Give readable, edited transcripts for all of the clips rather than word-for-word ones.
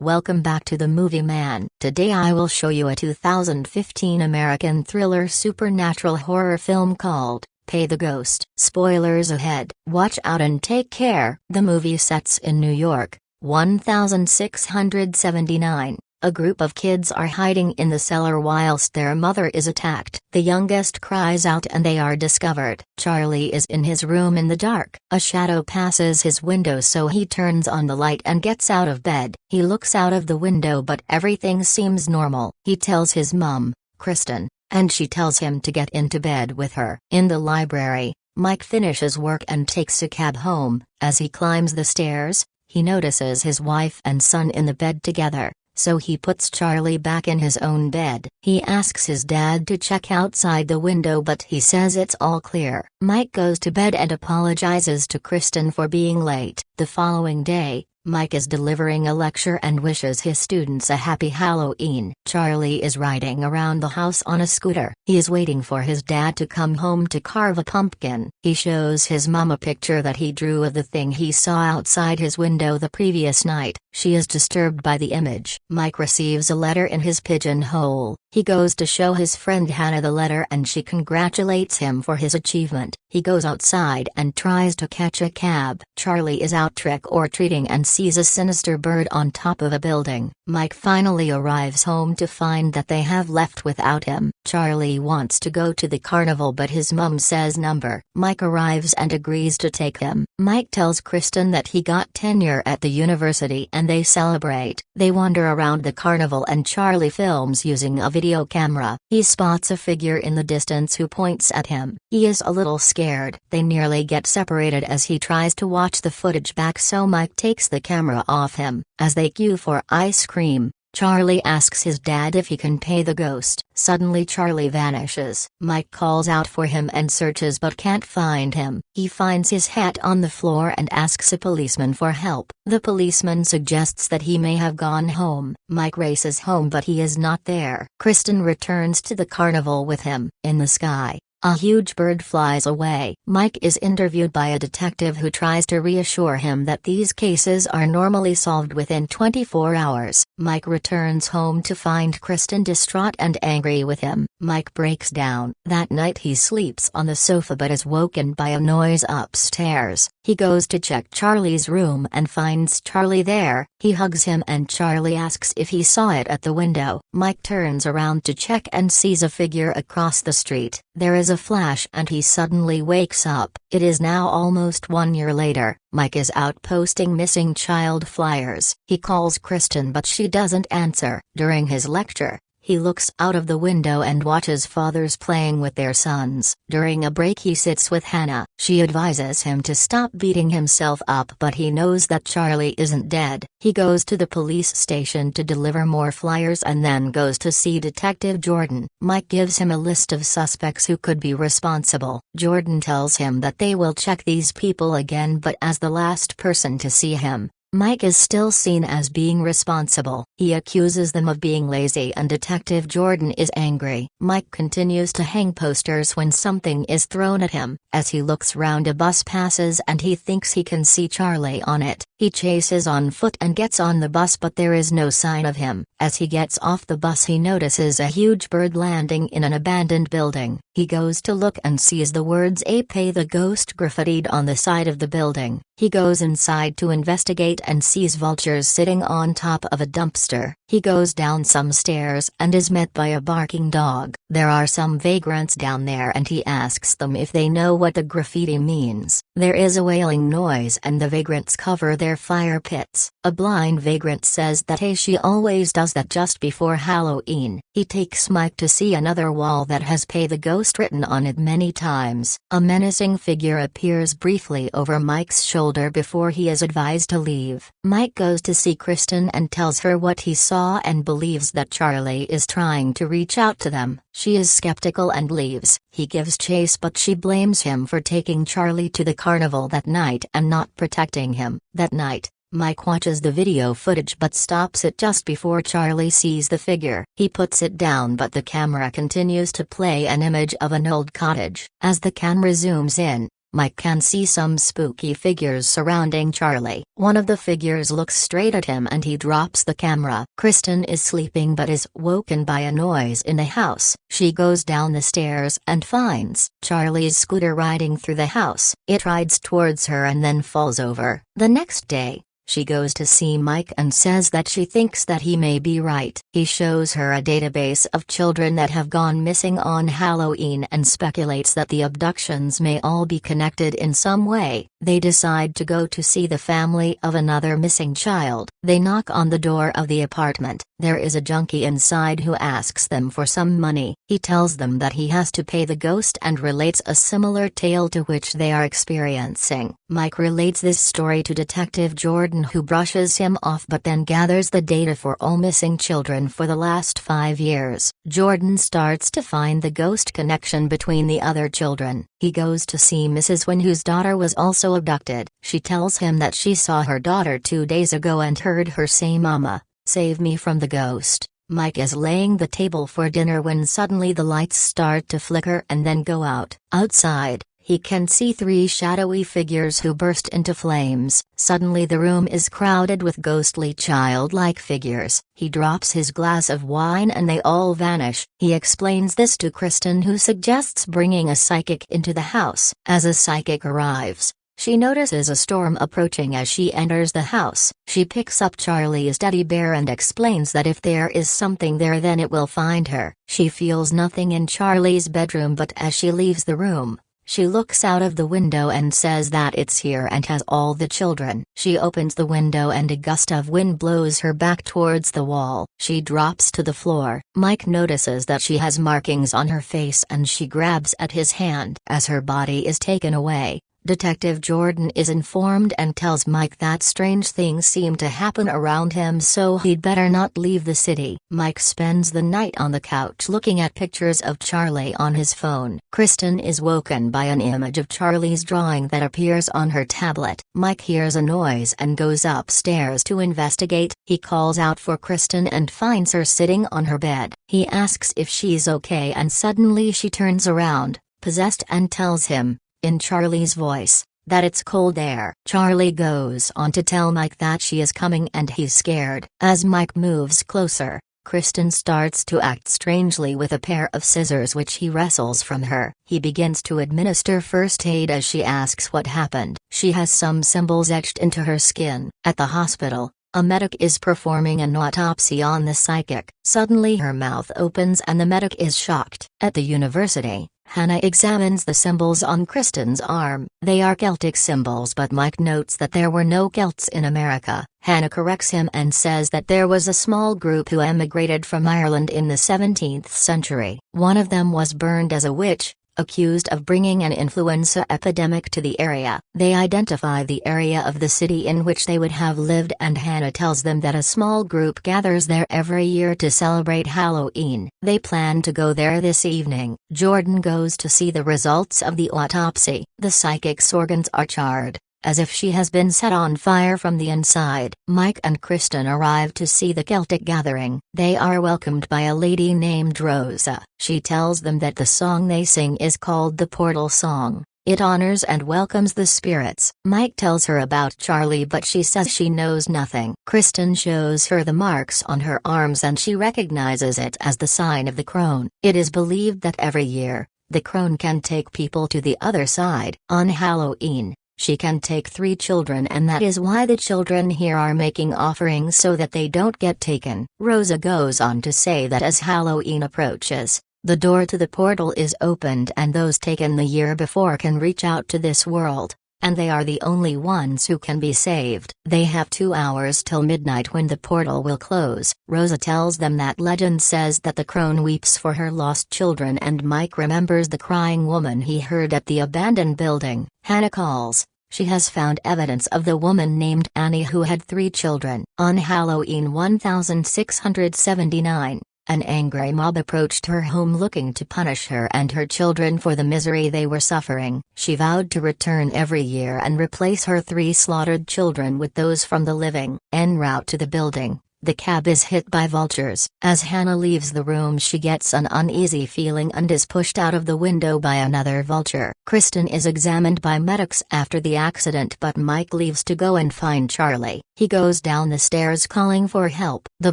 Welcome back to The Movie Man. Today I will show you a 2015 American thriller supernatural horror film called Pay the Ghost. Spoilers ahead. Watch out and take care. The movie sets in New York, 1679. A group of kids are hiding in the cellar whilst their mother is attacked. The youngest cries out and they are discovered. Charlie is in his room in the dark. A shadow passes his window, so he turns on the light and gets out of bed. He looks out of the window but everything seems normal. He tells his mom, Kristen, and she tells him to get into bed with her. In the library, Mike finishes work and takes a cab home. As he climbs the stairs, he notices his wife and son in the bed together. So he puts Charlie back in his own bed. He asks his dad to check outside the window but he says it's all clear. Mike goes to bed and apologizes to Kristen for being late. The following day, Mike is delivering a lecture and wishes his students a happy Halloween. Charlie is riding around the house on a scooter. He is waiting for his dad to come home to carve a pumpkin. He shows his mom a picture that he drew of the thing he saw outside his window the previous night. She is disturbed by the image. Mike receives a letter in his pigeonhole. He goes to show his friend Hannah the letter and she congratulates him for his achievement. He goes outside and tries to catch a cab. Charlie is out trick-or-treating and sees a sinister bird on top of a building. Mike finally arrives home to find that they have left without him. Charlie wants to go to the carnival but his mum says number. Mike arrives and agrees to take him. Mike tells Kristen that he got tenure at the university and they celebrate. They wander around the carnival and Charlie films using a video camera. He spots a figure in the distance who points at him. He is a little scared. They nearly get separated as he tries to watch the footage back, so Mike takes the camera off him. As they queue for ice cream, Charlie asks his dad if he can pay the ghost. Suddenly Charlie vanishes. Mike calls out for him and searches but can't find him. He finds his hat on the floor and asks a policeman for help. The policeman suggests that he may have gone home. Mike races home but he is not there. Kristen returns to the carnival with him. In the sky, a huge bird flies away. Mike is interviewed by a detective who tries to reassure him that these cases are normally solved within 24 hours. Mike returns home to find Kristen distraught and angry with him. Mike breaks down. That night he sleeps on the sofa but is woken by a noise upstairs. He goes to check Charlie's room and finds Charlie there. He hugs him and Charlie asks if he saw it at the window. Mike turns around to check and sees a figure across the street. There is a flash and he suddenly wakes up. It is now almost 1 year later. Mike is out posting missing child flyers. He calls Kristen but she doesn't answer. During his lecture, he looks out of the window and watches fathers playing with their sons. During a break he sits with Hannah. She advises him to stop beating himself up but he knows that Charlie isn't dead. He goes to the police station to deliver more flyers and then goes to see Detective Jordan. Mike gives him a list of suspects who could be responsible. Jordan tells him that they will check these people again, but as the last person to see him, Mike is still seen as being responsible. He accuses them of being lazy and Detective Jordan is angry. Mike continues to hang posters when something is thrown at him. As he looks round, a bus passes and he thinks he can see Charlie on it. He chases on foot and gets on the bus but there is no sign of him. As he gets off the bus he notices a huge bird landing in an abandoned building. He goes to look and sees the words "A Pay the Ghost" graffitied on the side of the building. He goes inside to investigate and sees vultures sitting on top of a dumpster. He goes down some stairs and is met by a barking dog. There are some vagrants down there and he asks them if they know what the graffiti means. There is a wailing noise and the vagrants cover their fire pits. A blind vagrant says that she always does that just before Halloween. He takes Mike to see another wall that has "Pay the Ghost" written on it many times. A menacing figure appears briefly over Mike's shoulder before he is advised to leave. Mike goes to see Kristen and tells her what he saw and believes that Charlie is trying to reach out to them. She is skeptical and leaves. He gives chase but she blames him for taking Charlie to the carnival that night and not protecting him. That night, Mike watches the video footage but stops it just before Charlie sees the figure. He puts it down but the camera continues to play an image of an old cottage. As the camera zooms in, Mike can see some spooky figures surrounding Charlie. One of the figures looks straight at him and he drops the camera. Kristen is sleeping but is woken by a noise in the house. She goes down the stairs and finds Charlie's scooter riding through the house. It rides towards her and then falls over. The next day, she goes to see Mike and says that she thinks that he may be right. He shows her a database of children that have gone missing on Halloween and speculates that the abductions may all be connected in some way. They decide to go to see the family of another missing child. They knock on the door of the apartment. There is a junkie inside who asks them for some money. He tells them that he has to pay the ghost and relates a similar tale to which they are experiencing. Mike relates this story to Detective Jordan, who brushes him off but then gathers the data for all missing children for the last 5 years. Jordan starts to find the ghost connection between the other children. He goes to see Mrs. Wynn, whose daughter was also abducted. She tells him that she saw her daughter 2 days ago and heard her say, "Mama, save me from the ghost." Mike is laying the table for dinner when suddenly the lights start to flicker and then go out. Outside, he can see 3 shadowy figures who burst into flames. Suddenly the room is crowded with ghostly childlike figures. He drops his glass of wine and they all vanish. He explains this to Kristen, who suggests bringing a psychic into the house. As a psychic arrives, she notices a storm approaching as she enters the house. She picks up Charlie's teddy bear and explains that if there is something there then it will find her. She feels nothing in Charlie's bedroom, but as she leaves the room, she looks out of the window and says that it's here and has all the children. She opens the window and a gust of wind blows her back towards the wall. She drops to the floor. Mike notices that she has markings on her face and she grabs at his hand. As her body is taken away, Detective Jordan is informed and tells Mike that strange things seem to happen around him, so he'd better not leave the city. Mike spends the night on the couch looking at pictures of Charlie on his phone. Kristen is woken by an image of Charlie's drawing that appears on her tablet. Mike hears a noise and goes upstairs to investigate. He calls out for Kristen and finds her sitting on her bed. He asks if she's okay and suddenly she turns around, possessed, and tells him, in Charlie's voice, that it's cold there. Charlie goes on to tell Mike that she is coming and he's scared. As Mike moves closer, Kristen starts to act strangely with a pair of scissors which he wrestles from her. He begins to administer first aid as she asks what happened. She has some symbols etched into her skin. At the hospital, a medic is performing an autopsy on the psychic. Suddenly her mouth opens and the medic is shocked. At the university, Hannah examines the symbols on Kristen's arm. They are Celtic symbols, but Mike notes that there were no Celts in America. Hannah corrects him and says that there was a small group who emigrated from Ireland in the 17th century. One of them was burned as a witch, accused of bringing an influenza epidemic to the area. They identify the area of the city in which they would have lived, and Hannah tells them that a small group gathers there every year to celebrate Halloween. They plan to go there this evening. Jordan goes to see the results of the autopsy. The psychic's organs are charred, as if she has been set on fire from the inside. Mike and Kristen arrive to see the Celtic gathering. They are welcomed by a lady named Rosa. She tells them that the song they sing is called the Portal Song. It honors and welcomes the spirits. Mike tells her about Charlie, but she says she knows nothing. Kristen shows her the marks on her arms and she recognizes it as the sign of the crone. It is believed that every year, the crone can take people to the other side. On Halloween, she can take 3 children, and that is why the children here are making offerings so that they don't get taken. Rosa goes on to say that as Halloween approaches, the door to the portal is opened and those taken the year before can reach out to this world, and they are the only ones who can be saved. They have 2 hours till midnight when the portal will close. Rosa tells them that legend says that the crone weeps for her lost children, and Mike remembers the crying woman he heard at the abandoned building. Hannah calls. She has found evidence of the woman named Annie who had 3 children. On Halloween 1679, an angry mob approached her home looking to punish her and her children for the misery they were suffering. She vowed to return every year and replace her 3 slaughtered children with those from the living. En route to the building, The cab is hit by vultures. As Hannah leaves the room, she gets an uneasy feeling and is pushed out of the window by another vulture. Kristen is examined by medics after the accident, but Mike leaves to go and find Charlie. He goes down the stairs calling for help. The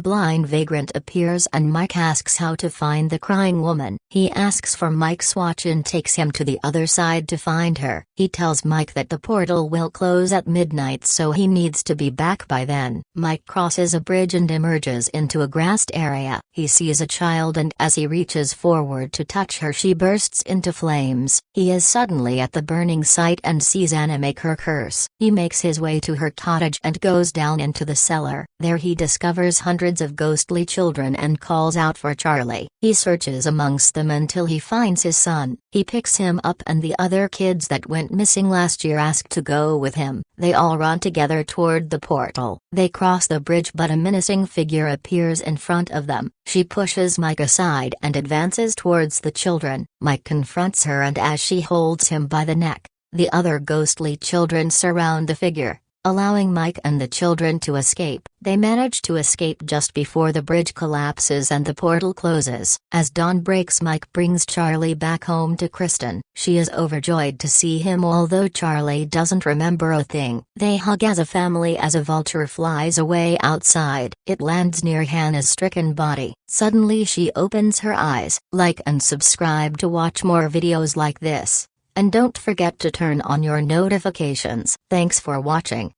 blind vagrant appears and Mike asks how to find the crying woman. He asks for Mike's watch and takes him to the other side to find her. He tells Mike that the portal will close at midnight, so he needs to be back by then. Mike crosses a bridge and emerges into a grassed area. He sees a child, and as he reaches forward to touch her, she bursts into flames. He is suddenly at the burning site and sees Anna make her curse. He makes his way to her cottage and goes down into the cellar. There he discovers hundreds of ghostly children and calls out for Charlie. He searches amongst them until he finds his son. He picks him up, and the other kids that went missing last year ask to go with him. They all run together toward the portal. They cross the bridge, but a menacing figure appears in front of them. She pushes Mike aside and advances towards the children. Mike confronts her, and as she holds him by the neck, the other ghostly children surround the figure, allowing Mike and the children to escape. They manage to escape just before the bridge collapses and the portal closes. As dawn breaks, Mike brings Charlie back home to Kristen. She is overjoyed to see him, although Charlie doesn't remember a thing. They hug as a family as a vulture flies away outside. It lands near Hannah's stricken body. Suddenly she opens her eyes. Like and subscribe to watch more videos like this. And don't forget to turn on your notifications. Thanks for watching.